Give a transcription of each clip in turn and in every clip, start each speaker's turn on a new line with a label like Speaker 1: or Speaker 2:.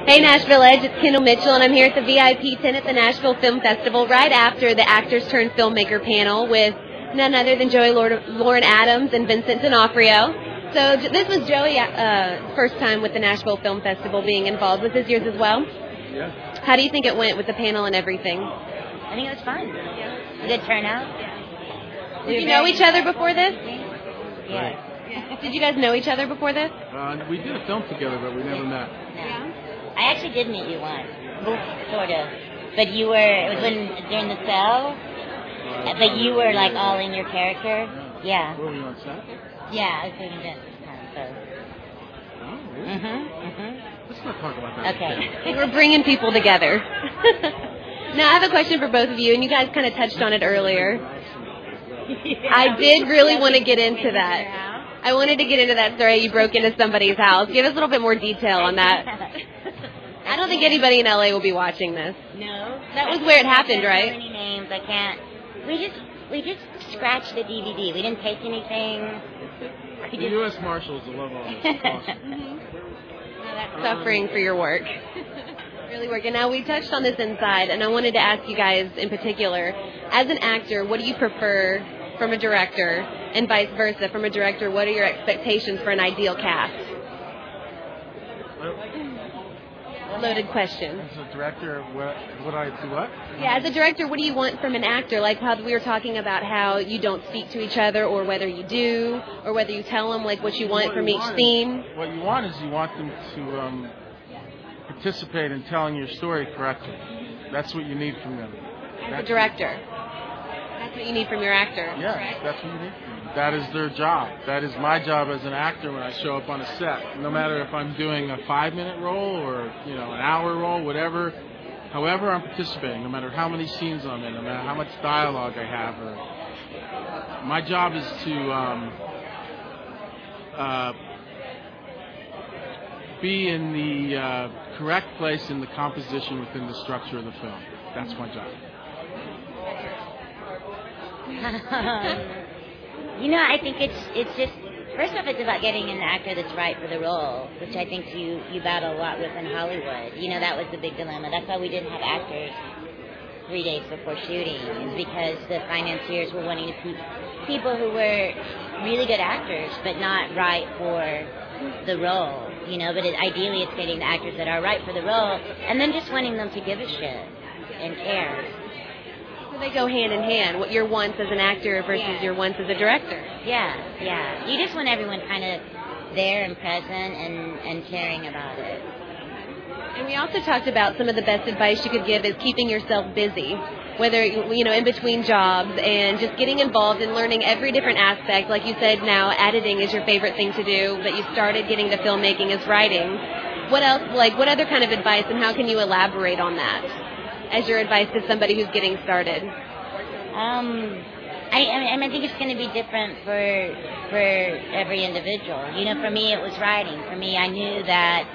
Speaker 1: Hey Nashville Edge, it's Kendall Mitchell, and I'm here at the VIP tent at the Nashville Film Festival right after the Actors Turned Filmmaker panel with none other than Joey Lauren Adams and Vincent D'Onofrio. So this was Joey's first time with the Nashville Film Festival being involved. Was this yours as well?
Speaker 2: Yeah.
Speaker 1: How do you think it went with the panel and everything?
Speaker 3: I think it was fun. Yeah. Good turnout.
Speaker 1: Did you know each other before this?
Speaker 3: Yeah.
Speaker 1: Did you guys know each other before this?
Speaker 2: We did a film together, but we never met.
Speaker 3: Yeah. I actually did meet you once, sort of. But you were, it was during the cell, but you were like all in your character. Yeah.
Speaker 2: Were we on set?
Speaker 3: Yeah, I was doing this time, so.
Speaker 2: Oh, really? Let's not talk about that.
Speaker 3: Okay.
Speaker 1: We're bringing people together. Now, I have a question for both of you, and you guys kind of touched on it earlier. I did really want to get into that. I wanted to get into that story. You broke into somebody's house. Give us a little bit more detail on that. I don't think anybody in LA will be watching this.
Speaker 3: No.
Speaker 1: That was where it happened, right?
Speaker 3: So many names, I can't. We just scratched the DVD. We didn't take anything.
Speaker 2: The U.S. Marshals will love all this. Awesome.
Speaker 1: That's suffering for your work. Really working. Now, we touched on this inside, and I wanted to ask you guys in particular, as an actor, what do you prefer from a director, and vice versa? From a director, what are your expectations for an ideal cast? Loaded question.
Speaker 2: As a director, what I do what?
Speaker 1: Yeah, as a director, what do you want from an actor? Like how we were talking about how you don't speak to each other, or whether you do, or whether you tell them like what you want from each scene.
Speaker 2: What you want is you want them to participate in telling your story correctly. That's what you need from them.
Speaker 1: As a director. That's what you need from your actor.
Speaker 2: Yeah, that's what you need from them. That is their job. That is my job as an actor when I show up on a set. No matter if I'm doing a 5-minute role or an hour role, whatever. However I'm participating, no matter how many scenes I'm in, no matter how much dialogue I have, my job is to be in the correct place in the composition within the structure of the film. That's my job.
Speaker 3: I think it's just, first off, it's about getting an actor that's right for the role, which I think you battle a lot with in Hollywood. That was the big dilemma. That's why we didn't have actors 3 days before shooting, is because the financiers were wanting to keep people who were really good actors, but not right for the role. But ideally it's getting the actors that are right for the role, and then just wanting them to give a shit and care.
Speaker 1: So they go hand in hand, what your wants as an actor versus your wants as a director.
Speaker 3: Yeah. You just want everyone kind of there and present and caring about it.
Speaker 1: And we also talked about some of the best advice you could give is keeping yourself busy, whether, in between jobs, and just getting involved and learning every different aspect. Like you said, now editing is your favorite thing to do, but you started getting to filmmaking as writing. What else, what other kind of advice, and how can you elaborate on that as your advice to somebody who's getting started?
Speaker 3: I think it's going to be different for every individual. For me it was writing. For me, I knew that,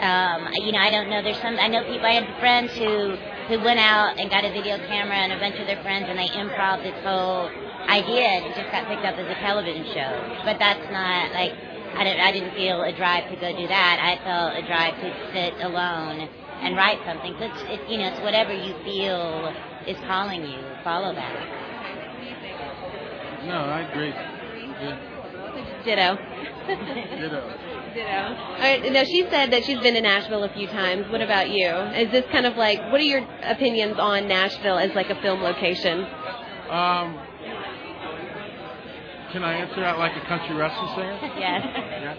Speaker 3: I don't know, I know people, I had friends who went out and got a video camera and a bunch of their friends, and they improv this whole idea, and it just got picked up as a television show. But that's not, I didn't feel a drive to go do that. I felt a drive to sit alone and write something. So it's whatever you feel is calling you. Follow that.
Speaker 2: No, I agree. Yeah.
Speaker 1: Ditto. All right. Now, she said that she's been to Nashville a few times. What about you? Is this kind of what are your opinions on Nashville as a film location?
Speaker 2: Can I answer that like a country wrestling singer?
Speaker 1: Yes.
Speaker 2: Yeah.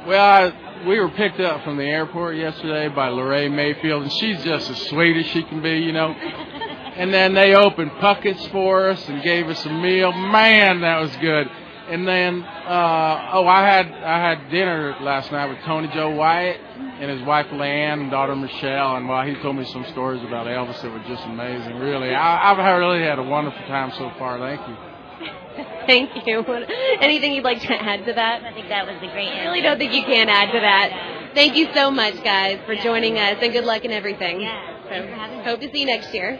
Speaker 2: Well, we were picked up from the airport yesterday by Lorraine Mayfield, and she's just as sweet as she can be, And then they opened Puckett's for us and gave us a meal. Man, that was good. And then, I had dinner last night with Tony Joe Wyatt and his wife Leanne and daughter Michelle, and he told me some stories about Elvis that were just amazing. Really, I've really had a wonderful time so far. Thank you.
Speaker 1: Thank you. Anything you'd like to add to that?
Speaker 3: I think that was a great answer.
Speaker 1: I really don't think you can add to that. Thank you so much, guys, for joining us, and good luck in everything.
Speaker 3: Yeah.
Speaker 1: Hope to see you next year.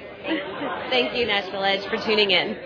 Speaker 1: Thank you, Nashville Edge, for tuning in.